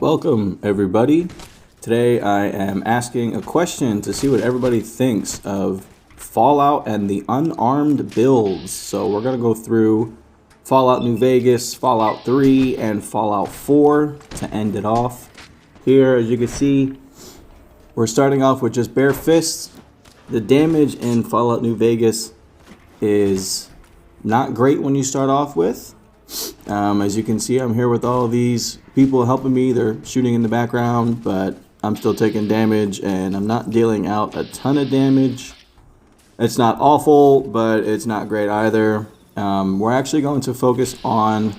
Welcome everybody. Today I am asking a question to see what everybody thinks of Fallout and the Unarmed builds. So we're gonna go through Fallout New Vegas, Fallout 3, and Fallout 4 to end it off. Here, as you can see, we're starting off with just bare fists. The damage in Fallout New Vegas is not great when you start off with. As you can see, I'm here with all these people helping me. They're shooting in the background, but I'm still taking damage and I'm not dealing out a ton of damage. It's not awful, but it's not great either. We're actually going to focus on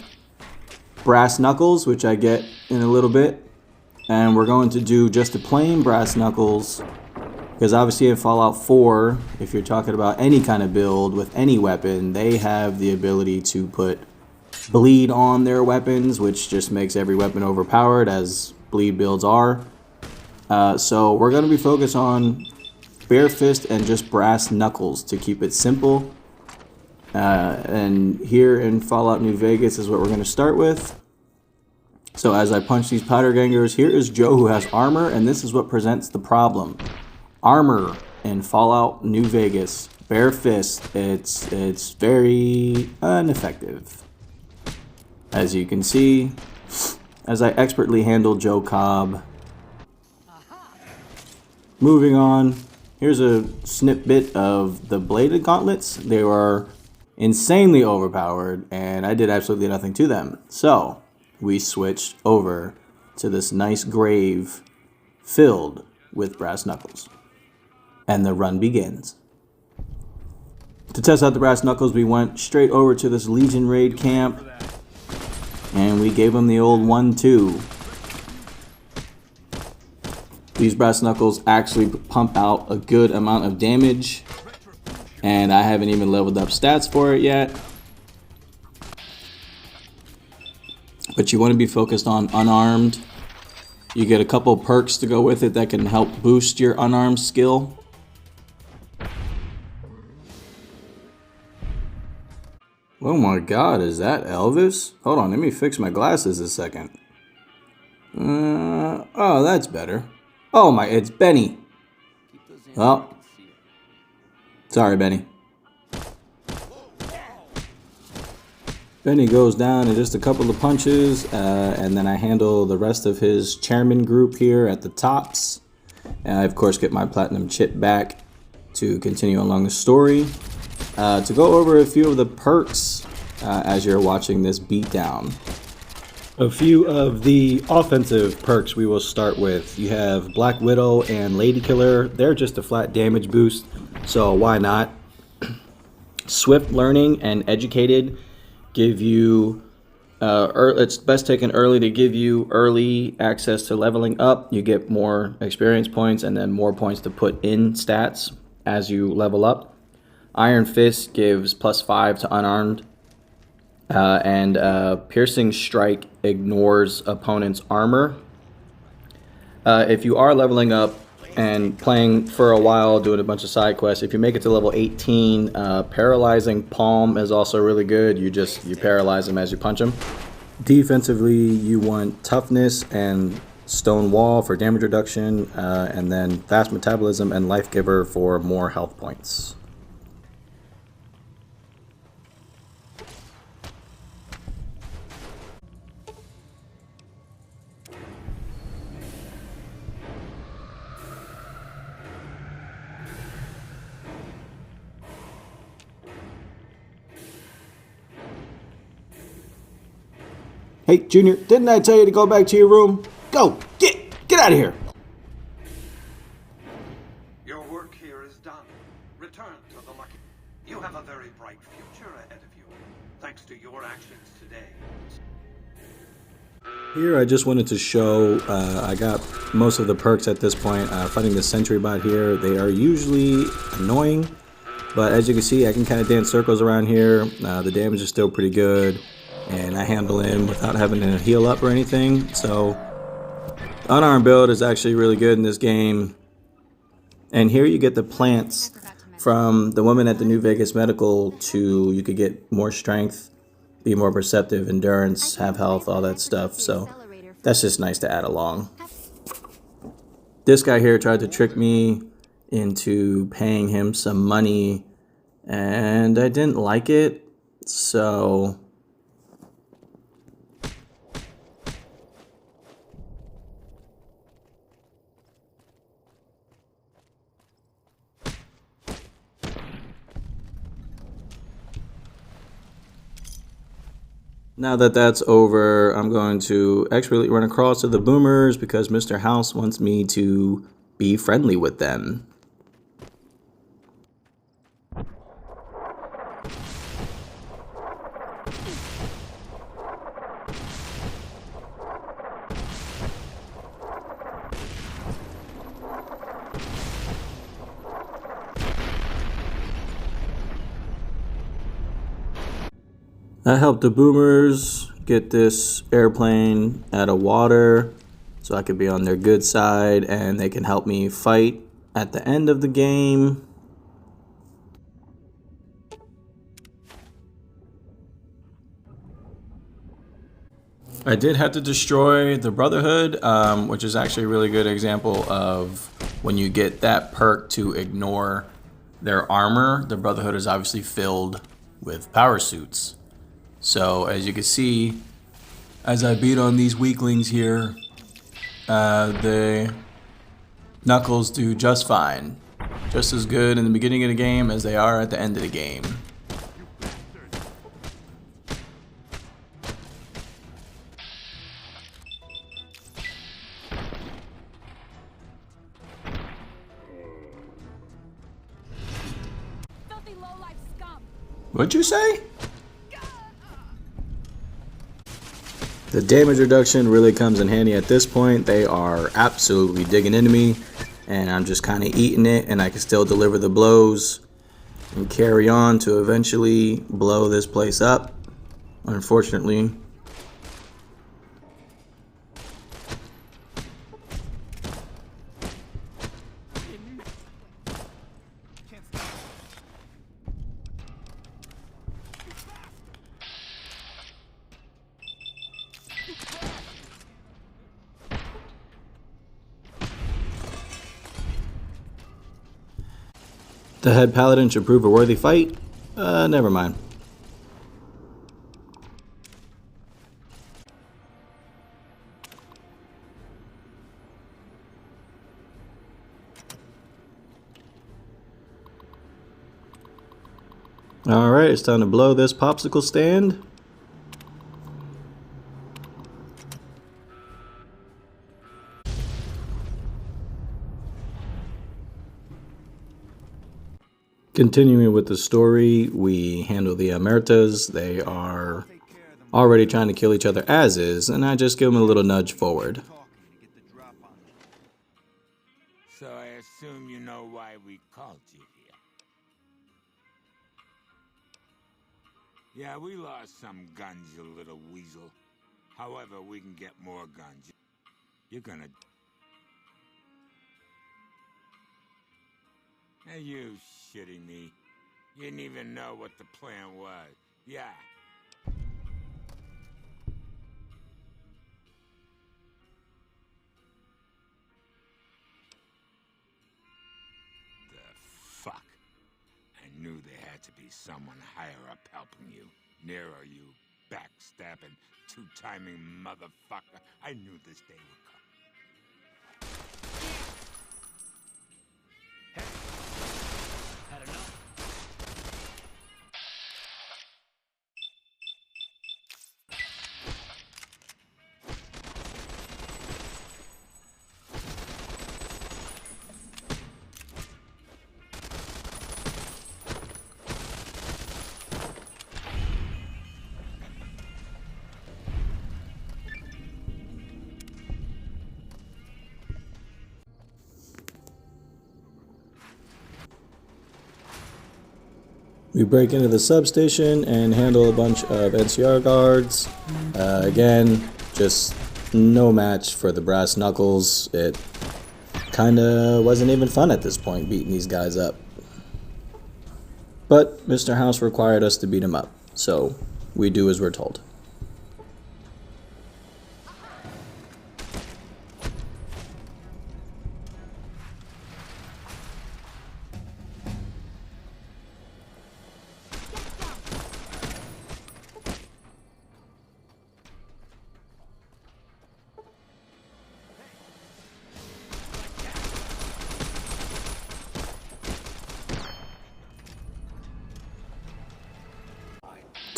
brass knuckles, which I get in a little bit. And we're going to do just the plain brass knuckles, because obviously in Fallout 4, if you're talking about any kind of build with any weapon, they have the ability to put bleed on their weapons, which just makes every weapon overpowered, as bleed builds are. So we're going to be focused on bare fist and just brass knuckles to keep it simple. And here in Fallout New Vegas is what we're going to start with. So as I punch these powder gangers, here is Joe, who has armor, and this is what presents the problem. Armor in Fallout New Vegas, bare fist, it's very ineffective. As you can see, as I expertly handle Joe Cobb. Moving on, here's a snippet of the bladed gauntlets. They were insanely overpowered, and I did absolutely nothing to them. So we switched over to this nice grave filled with brass knuckles. And the run begins. To test out the brass knuckles, we went straight over to this Legion raid camp. And we gave them the old 1-2. These brass knuckles actually pump out a good amount of damage. And I haven't even leveled up stats for it yet. But you want to be focused on unarmed. You get a couple perks to go with it that can help boost your unarmed skill. Oh my god, is that Elvis? Hold on, let me fix my glasses a second. Oh, that's better. Oh my, it's Benny. Well, sorry, Benny. Benny goes down in just a couple of punches, and then I handle the rest of his chairman group here at the tops. And I, of course, get my platinum chip back to continue along the story. To go over a few of the perks as you're watching this beatdown. A few of the offensive perks we will start with. You have Black Widow and Lady Killer. They're just a flat damage boost, so why not? Swift Learning and Educated give you, it's best taken early to give you early access to leveling up. You get more experience points and then more points to put in stats as you level up. Iron Fist gives +5 to unarmed, and Piercing Strike ignores opponent's armor. If you are leveling up and playing for a while, doing a bunch of side quests, if you make it to level 18, Paralyzing Palm is also really good. You paralyze them as you punch them. Defensively, you want Toughness and Stone Wall for damage reduction, and then Fast Metabolism and Life Giver for more health points. Hey, Junior, didn't I tell you to go back to your room? Go! Get out of here! Your work here is done. Return to the Lucky. You have a very bright future ahead of you, thanks to your actions today. Here I just wanted to show, I got most of the perks at this point. Fighting the sentry bot here, they are usually annoying, but as you can see, I can kind of dance circles around here. The damage is still pretty good, and I handle him without having to heal up or anything. So Unarmed Build is actually really good in this game. And here you get the plants from the woman at the New Vegas Medical to, you could get more strength, be more perceptive, endurance, have health, all that stuff. So That's just nice to add along. This guy here tried to trick me into paying him some money, and I didn't like it, so now that that's over, I'm going to expertly run across to the boomers because Mr. House wants me to be friendly with them. I helped the boomers get this airplane out of water so I could be on their good side and they can help me fight at the end of the game. I did have to destroy the Brotherhood, which is actually a really good example of when you get that perk to ignore their armor. The Brotherhood is obviously filled with power suits. So as you can see, as I beat on these weaklings here, the Knuckles do just fine. Just as good in the beginning of the game as they are at the end of the game. Filthy low-life scum. What'd you say? The damage reduction really comes in handy at this point. They are absolutely digging into me, and I'm just kind of eating it, and I can still deliver the blows and carry on to eventually blow this place up. Unfortunately, the head paladin should prove a worthy fight. Never mind. Alright, it's time to blow this popsicle stand. Continuing with the story, we handle the Amertas. They are already trying to kill each other as is, and I just give them a little nudge forward. So I assume you know why we called you here. Yeah, we lost some guns, you little weasel. However, we can get more guns. You're gonna... Are you shitting me? You didn't even know what the plan was. Yeah. The fuck? I knew there had to be someone higher up helping you. Nearer, you backstabbing, two-timing motherfucker. I knew this day would come. We break into the substation and handle a bunch of NCR guards. Again, just no match for the brass knuckles. It kinda wasn't even fun at this point, beating these guys up. But Mr. House required us to beat him up, so we do as we're told.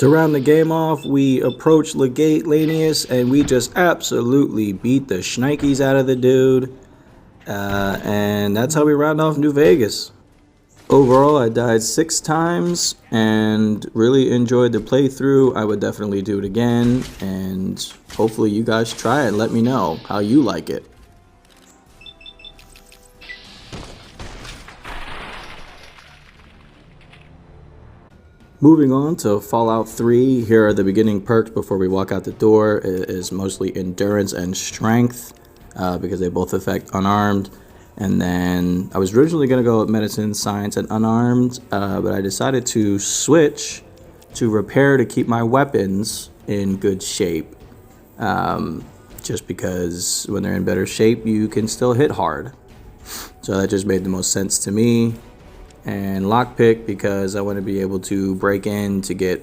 To round the game off, we approach Legate Lanius and we just absolutely beat the shnikes out of the dude. And that's how we round off New Vegas. Overall, I died 6 times and really enjoyed the playthrough. I would definitely do it again, and hopefully you guys try it. Let me know how you like it. Moving on to Fallout 3, here are the beginning perks before we walk out the door. It is mostly endurance and strength because they both affect unarmed. And then I was originally going to go with medicine, science, and unarmed, but I decided to switch to repair to keep my weapons in good shape. Just because when they're in better shape, you can still hit hard. So that just made the most sense to me. And lockpick because I want to be able to break in to get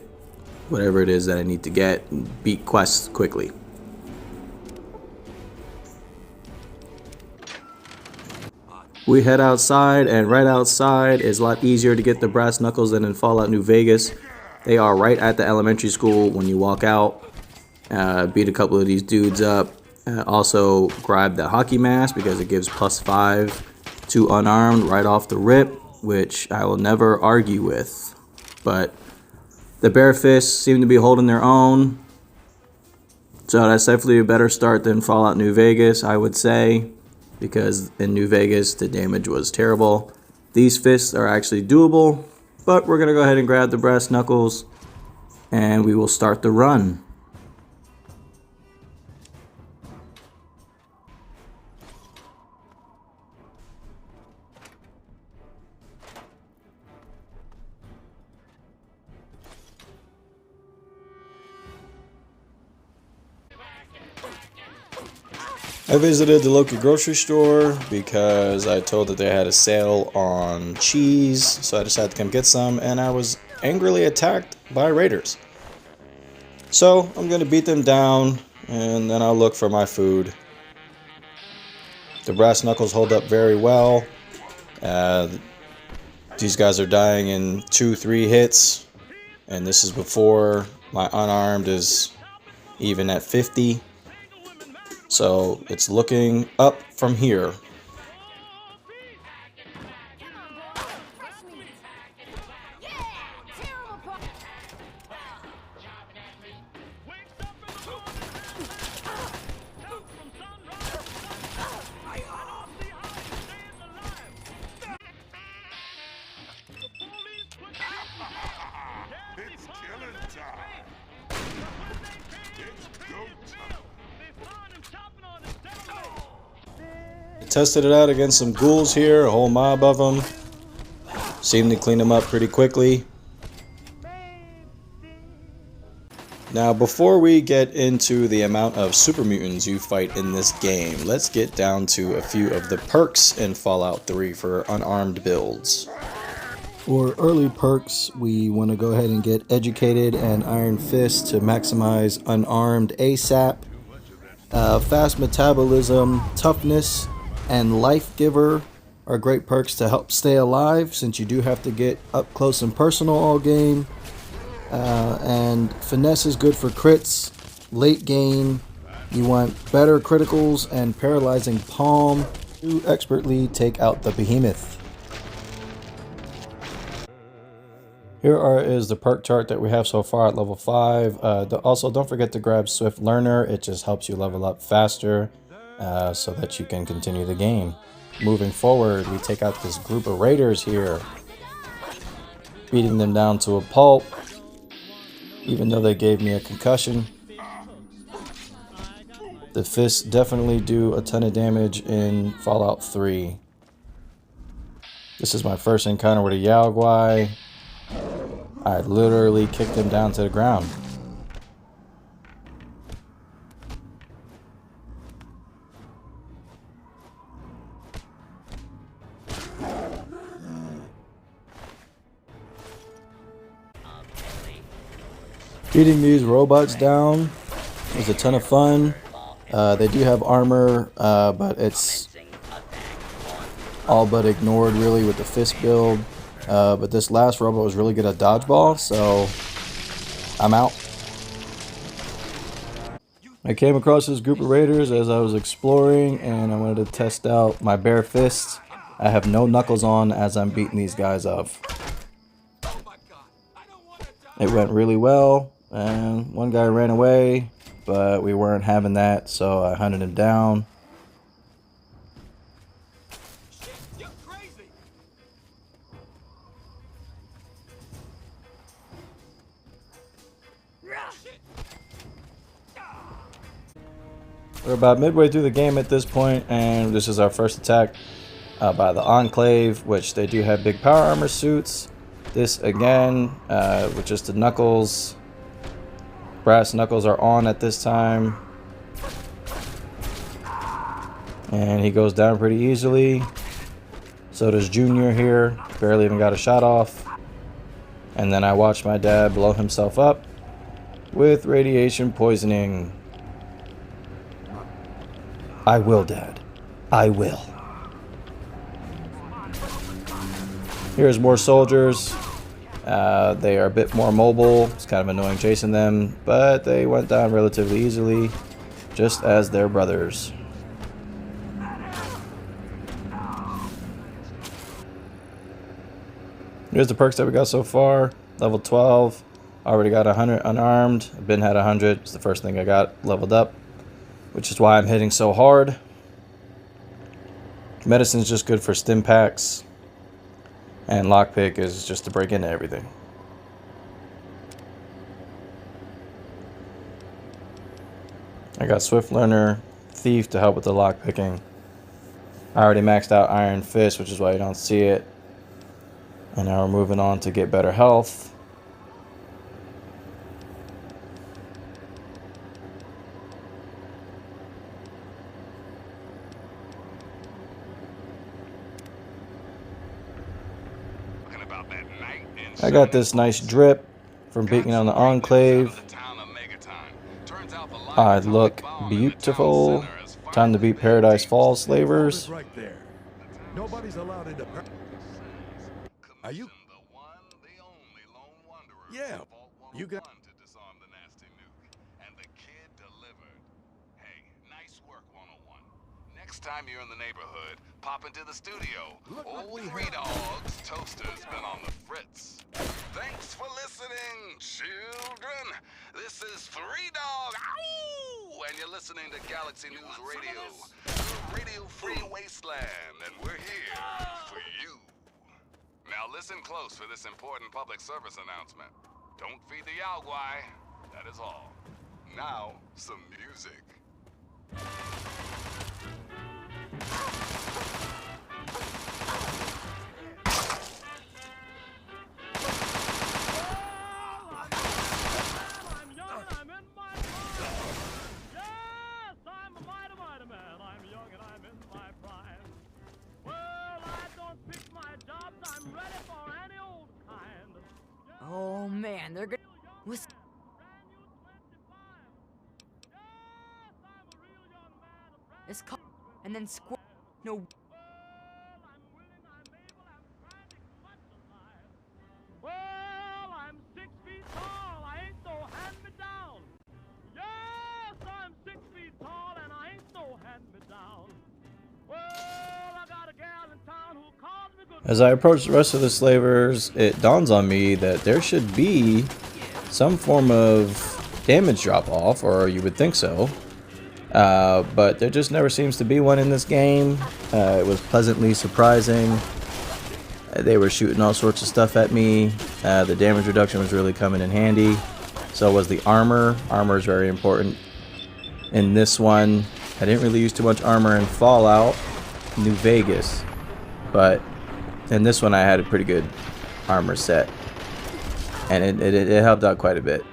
whatever it is that I need to get and beat quests quickly. We head outside, and right outside is a lot easier to get the brass knuckles than in Fallout New Vegas. They are right at the elementary school when you walk out. Beat a couple of these dudes up. Also grab the hockey mask because it gives +5 to unarmed right off the rip, which I will never argue with. But the bare fists seem to be holding their own. So that's definitely a better start than Fallout New Vegas, I would say. Because in New Vegas, the damage was terrible. These fists are actually doable, but we're going to go ahead and grab the brass knuckles, and we will start the run. I visited the local grocery store because I told that they had a sale on cheese, so I decided to come get some, and I was angrily attacked by raiders. So I'm going to beat them down, and then I'll look for my food. The brass knuckles hold up very well. These guys are dying in 2-3 hits, and this is before my unarmed is even at 50. So it's looking up from here. It's killing time. It's go time. Tested it out against some ghouls here, a whole mob of them. Seemed to clean them up pretty quickly. Now, before we get into the amount of super mutants you fight in this game, let's get down to a few of the perks in Fallout 3 for unarmed builds. For early perks, we want to go ahead and get Educated and Iron Fist to maximize unarmed ASAP. Fast Metabolism, Toughness, and Life Giver are great perks to help stay alive, since you do have to get up close and personal all game. And Finesse is good for crits. Late game, you want better criticals and Paralyzing Palm to expertly take out the behemoth. Here is the perk chart that we have so far at level 5. Also, don't forget to grab Swift Learner. It just helps you level up faster so that you can continue the game. Moving forward, we take out this group of raiders here, beating them down to a pulp, even though they gave me a concussion. The fists definitely do a ton of damage in Fallout 3. This is my first encounter with a Yao Guai. I literally kicked him down to the ground. Beating these robots down is a ton of fun. They do have armor, but it's all but ignored really with the fist build. But this last robot was really good at dodgeball, so I'm out. I came across this group of raiders as I was exploring, and I wanted to test out my bare fists. I have no knuckles on as I'm beating these guys up. It went really well, and one guy ran away, but we weren't having that, so I hunted him down. We're about midway through the game at this point, and this is our first attack by the Enclave, which they do have big power armor suits. This again, with just the knuckles. Brass knuckles are on at this time. And he goes down pretty easily. So does Junior here. Barely even got a shot off. And then I watched my dad blow himself up with radiation poisoning. I will, Dad. I will. Here's more soldiers. They are a bit more mobile. It's kind of annoying chasing them, but they went down relatively easily, just as their brothers. Here's the perks that we got so far. Level 12. Already got 100 unarmed. Ben had 100. It's the first thing I got leveled up, which is why I'm hitting so hard. Medicine's just good for stim packs. And lockpick is just to break into everything. I got Swift Learner, Thief to help with the lockpicking. I already maxed out Iron Fist, which is why you don't see it. And now we're moving on to get better health. I got this nice drip from beating on the Enclave. I look beautiful. Time to beat Paradise Falls slavers. Nobody's allowed into. Are you? Yeah. You got. Next time you're in the neighborhood, pop into the studio. Old Three Dogs Toaster's been on the fritz. Thanks for listening, children. This is Three Dog, ow! And you're listening to Galaxy News Radio, the radio-free wasteland, and we're here for you. Now listen close for this important public service announcement. Don't feed the Yao Guai. That is all. Now, some music. Oh man, they're gonna listen. It's called and then squirrel. No. Well, I'm 6 feet tall. I ain't no hand me down. Yes, I'm 6 feet tall and I ain't no hand me down. Well, I got a gal in town who calls me good. As I approach the rest of the slavers, it dawns on me that there should be some form of damage drop off, or you would think so. But there just never seems to be one in this game. It was pleasantly surprising. They were shooting all sorts of stuff at me. The damage reduction was really coming in handy. So was the armor. Armor is very important in this one. I didn't really use too much armor in Fallout New Vegas, but in this one I had a pretty good armor set, and it helped out quite a bit.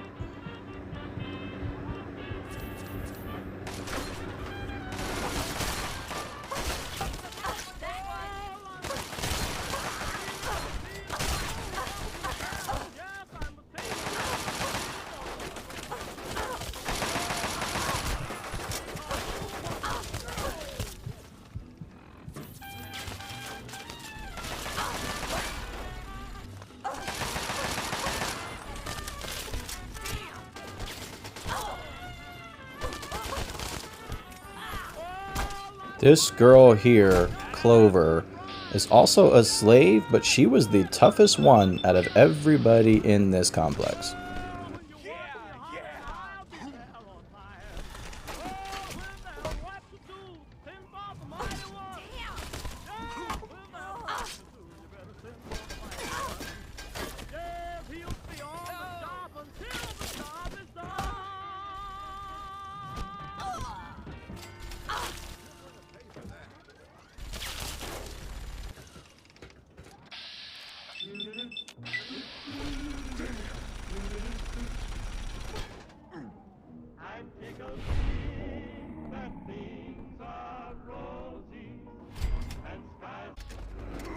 This girl here, Clover, is also a slave, but she was the toughest one out of everybody in this complex.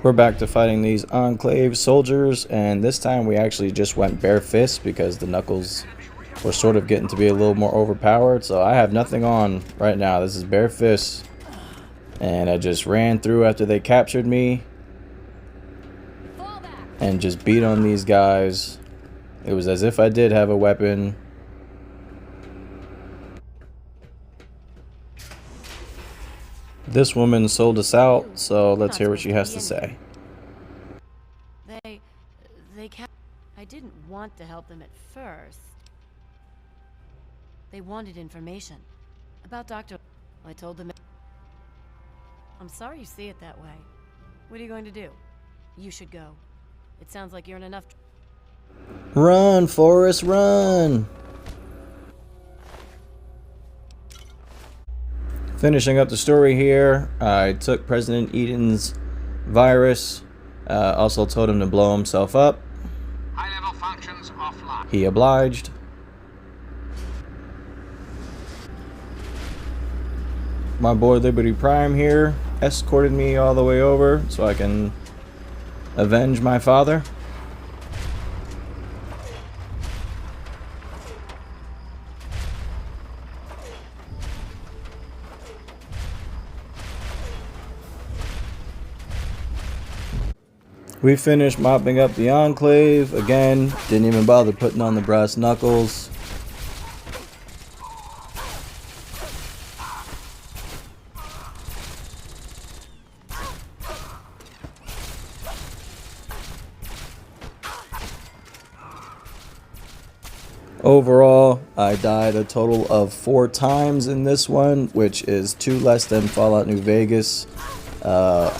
We're back to fighting these Enclave soldiers, and this time we actually just went bare fists because the Knuckles were sort of getting to be a little more overpowered. So I have nothing on right now. This is bare fists. And I just ran through after they captured me and just beat on these guys. It was as if I did have a weapon. This woman sold us out, so let's hear what she has to say. I didn't want to help them at first. They wanted information about Dr. I told them. I'm sorry you see it that way. What are you going to do? You should go. It sounds like you're in enough. Run, Forrest, run! Finishing up the story here, I took President Eden's virus, also told him to blow himself up. High-level functions offline. He obliged. My boy Liberty Prime here escorted me all the way over so I can avenge my father. We finished mopping up the Enclave. Again, didn't even bother putting on the brass knuckles. Overall, I died a total of 4 times in this one, which is 2 less than Fallout New Vegas.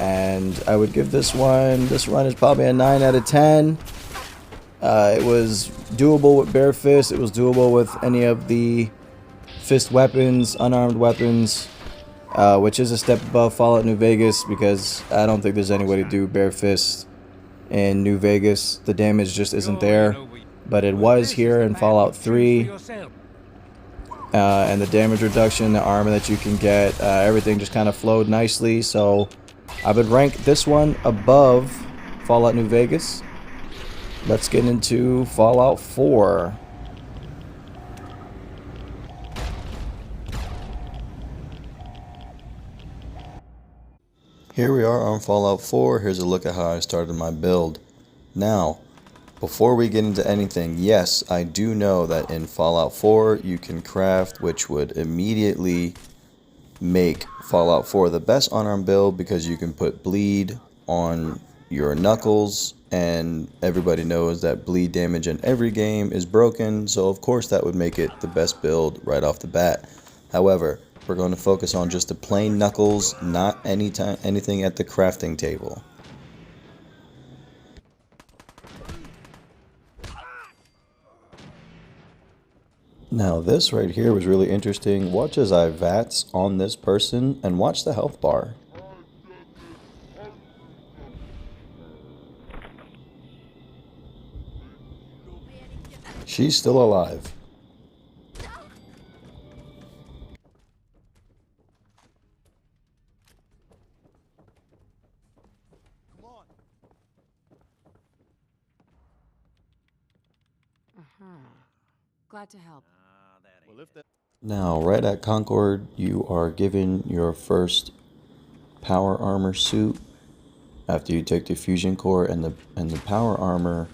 And I would give this run is probably a 9 out of 10. It was doable with bare fist. It was doable with any of the fist weapons, unarmed weapons, which is a step above Fallout New Vegas because I don't think there's any way to do bare fist in New Vegas. The damage just isn't there, but it was here in Fallout 3. And the damage reduction, the armor that you can get, everything just kind of flowed nicely. So I would rank this one above Fallout New Vegas. Let's get into Fallout 4. Here we are on Fallout 4. Here's a look at how I started my build. Now, before we get into anything, yes, I do know that in Fallout 4 you can craft, which would immediately make Fallout 4 the best unarmed build because you can put bleed on your knuckles, and everybody knows that bleed damage in every game is broken, so of course that would make it the best build right off the bat. However, we're going to focus on just the plain knuckles, not anything at the crafting table. Now this right here was really interesting. Watch as I VATS on this person and watch the health bar. She's still alive. Glad to help. Now, right at Concord, you are given your first power armor suit after you take the fusion core, and the power armor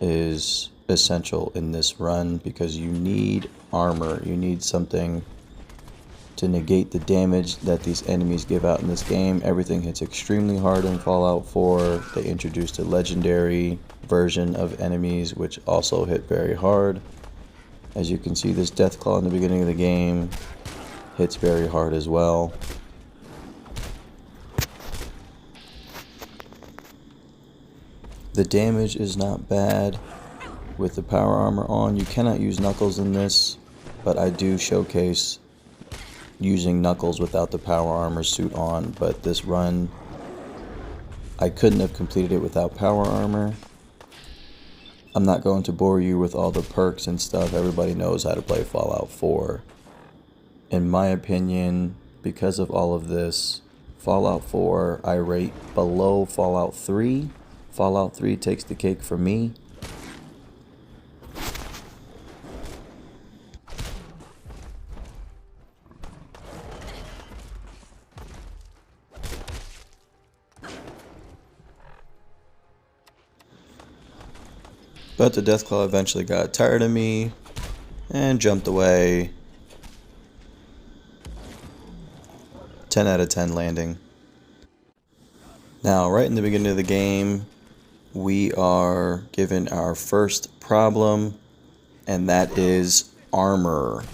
is essential in this run because you need armor. You need something to negate the damage that these enemies give out in this game. Everything hits extremely hard in Fallout 4. They introduced a legendary version of enemies which also hit very hard. As you can see, this Deathclaw in the beginning of the game hits very hard as well. The damage is not bad with the power armor on. You cannot use Knuckles in this, but I do showcase using Knuckles without the power armor suit on. But this run, I couldn't have completed it without power armor. I'm not going to bore you with all the perks and stuff. Everybody knows how to play Fallout 4. In my opinion, because of all of this, Fallout 4 I rate below Fallout 3. Fallout 3 takes the cake for me. But the Deathclaw eventually got tired of me and jumped away. 10 out of 10 landing. Now, right in the beginning of the game, we are given our first problem, and that is armor.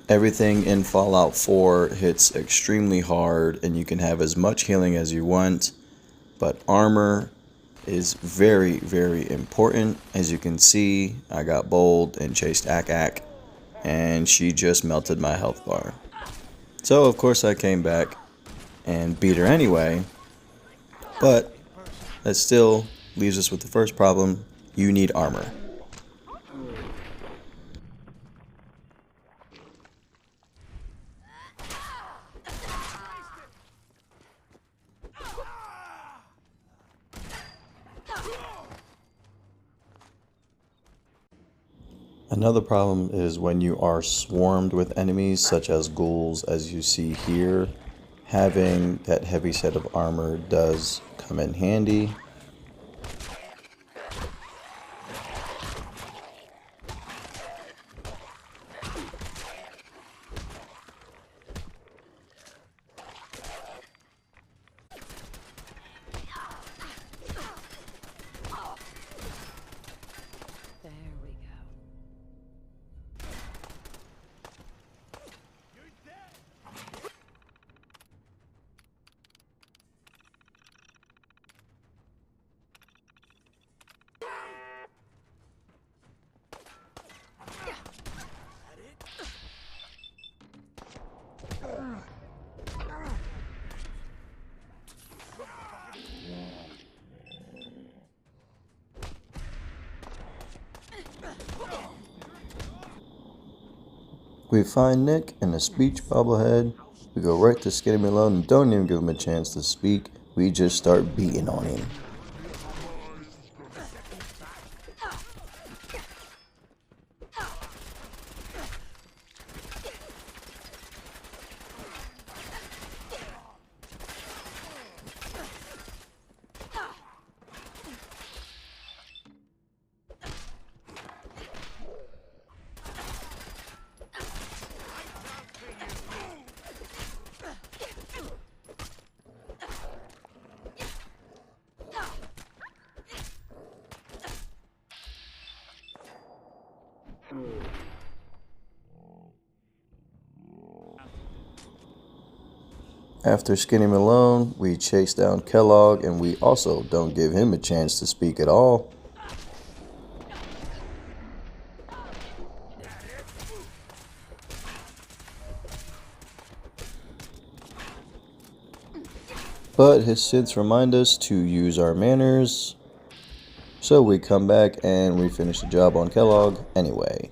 Everything in Fallout 4 hits extremely hard, and you can have as much healing as you want, but armor is very, very important. As you can see, I got bold and chased Ak, and she just melted my health bar. So of course I came back and beat her anyway, but that still leaves us with the first problem. You need armor. Another problem is when you are swarmed with enemies such as ghouls, as you see here. Having that heavy set of armor does come in handy. We find Nick in a speech bobblehead. We go right to Skinny Malone and don't even give him a chance to speak. We just start beating on him. After Skinny Malone, we chase down Kellogg, and we also don't give him a chance to speak at all. But his synths remind us to use our manners, so we come back and we finish the job on Kellogg anyway.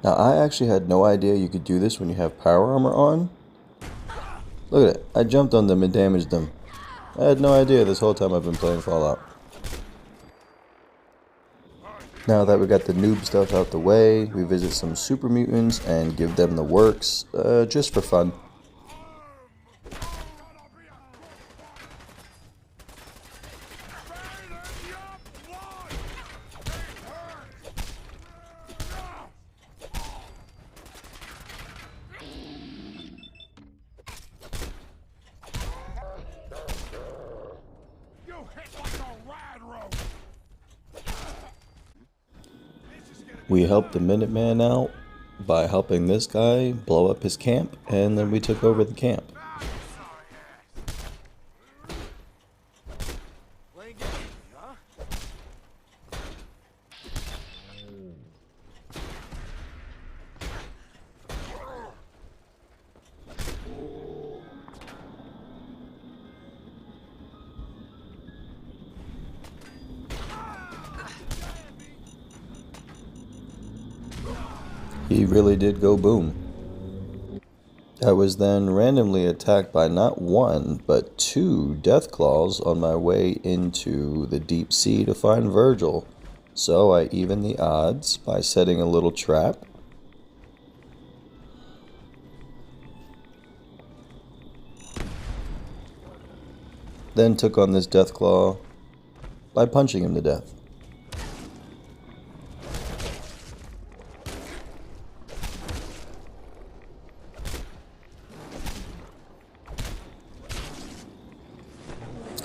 Now, I actually had no idea you could do this when you have power armor on. Look at it. I jumped on them and damaged them. I had no idea this whole time I've been playing Fallout. Now that we got the noob stuff out the way, we visit some super mutants and give them the works, just for fun. We helped the Minuteman out by helping this guy blow up his camp, and then we took over the camp. He really did go boom. I was then randomly attacked by not one, but 2 death claws on my way into the deep sea to find Virgil. So I evened the odds by setting a little trap. Then took on this death claw by punching him to death.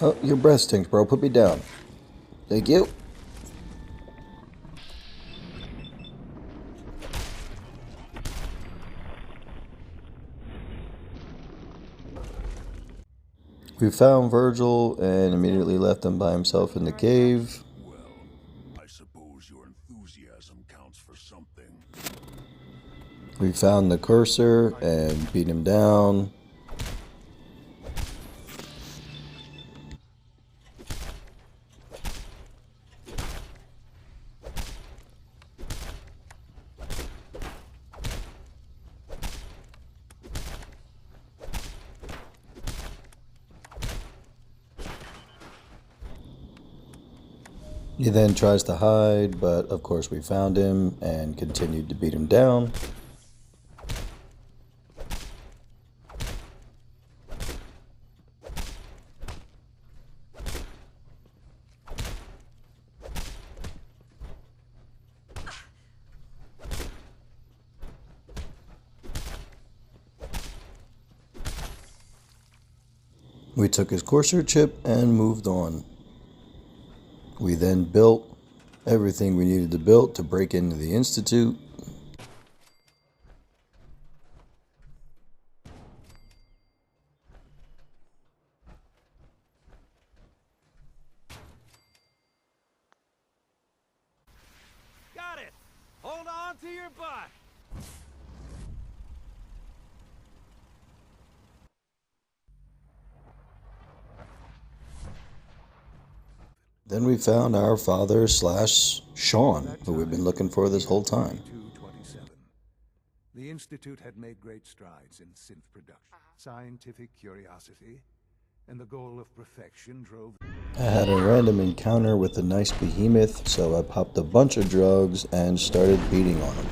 Oh, your breath stinks, bro. Put me down. Thank you. We found Virgil and immediately left him by himself in the cave. Well, I suppose your enthusiasm counts for something. We found the cursor and beat him down. He then tries to hide, but of course we found him and continued to beat him down. We took his Corsair chip and moved on. We then built everything we needed to build to break into the Institute. Got it! Hold on to your butt! Then we found our father / Sean, who we've been looking for this whole time. 227. The Institute had made great strides in synth production. Scientific curiosity and the goal of perfection drove... I had a random encounter with a nice behemoth, so I popped a bunch of drugs and started beating on him.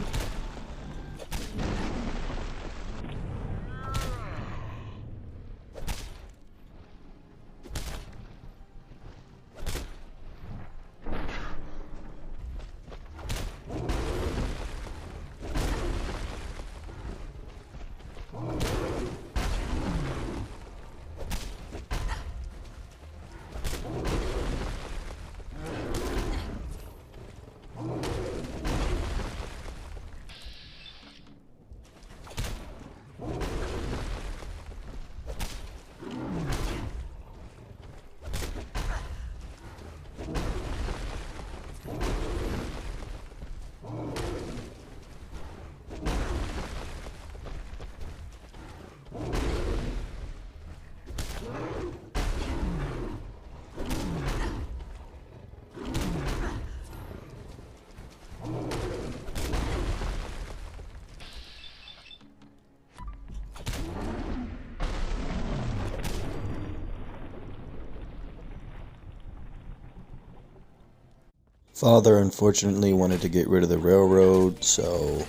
Father unfortunately wanted to get rid of the railroad, so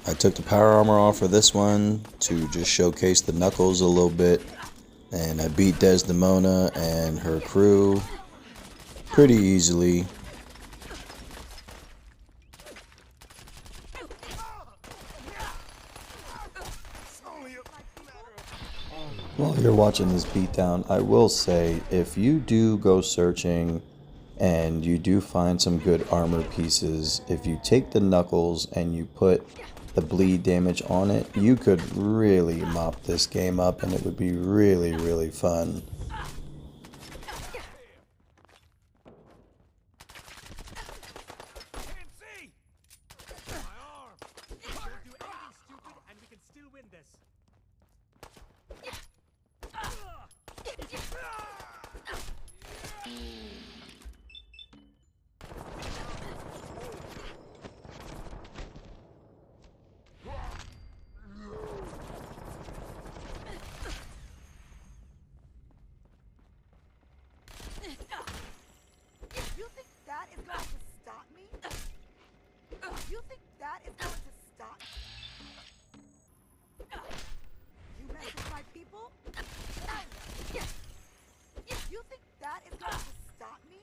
I took the power armor off for this one to just showcase the knuckles a little bit, and I beat Desdemona and her crew pretty easily. While you're watching this beatdown, I will say, if you do go searching And you do find some good armor pieces. If you take the knuckles and you put the bleed damage on it, you could really mop this game up and it would be really, really fun. You think that is going to stop me? You think that is going to stop me? You mess with my people? You think that is going to stop me?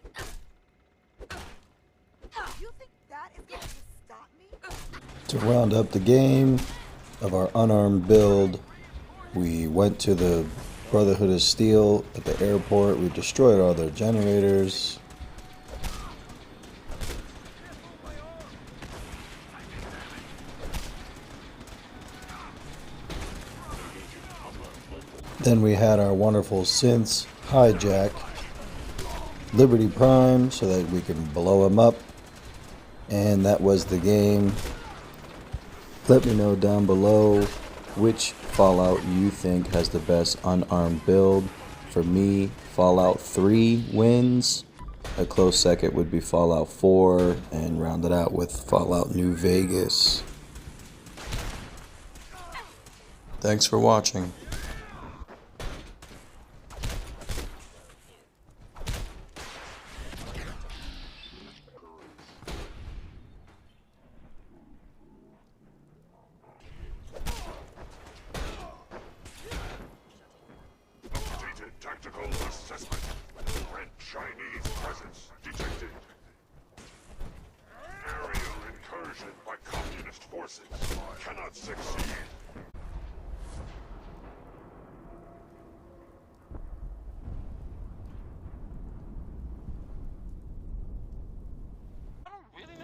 You think that is going to stop me? To round up the game of our unarmed build, we went to the Brotherhood of Steel at the airport. We destroyed all their generators. Then we had our wonderful synths hijack Liberty Prime so that we can blow him up. And that was the game. Let me know down below which Fallout you think has the best unarmed build. For me, Fallout 3 wins. A close second would be Fallout 4, and round it out with Fallout New Vegas. Thanks for watching. Tactical assessment. Red Chinese presence detected. Aerial incursion by communist forces cannot succeed.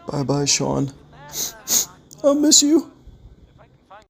Bye bye, Sean. I'll miss you.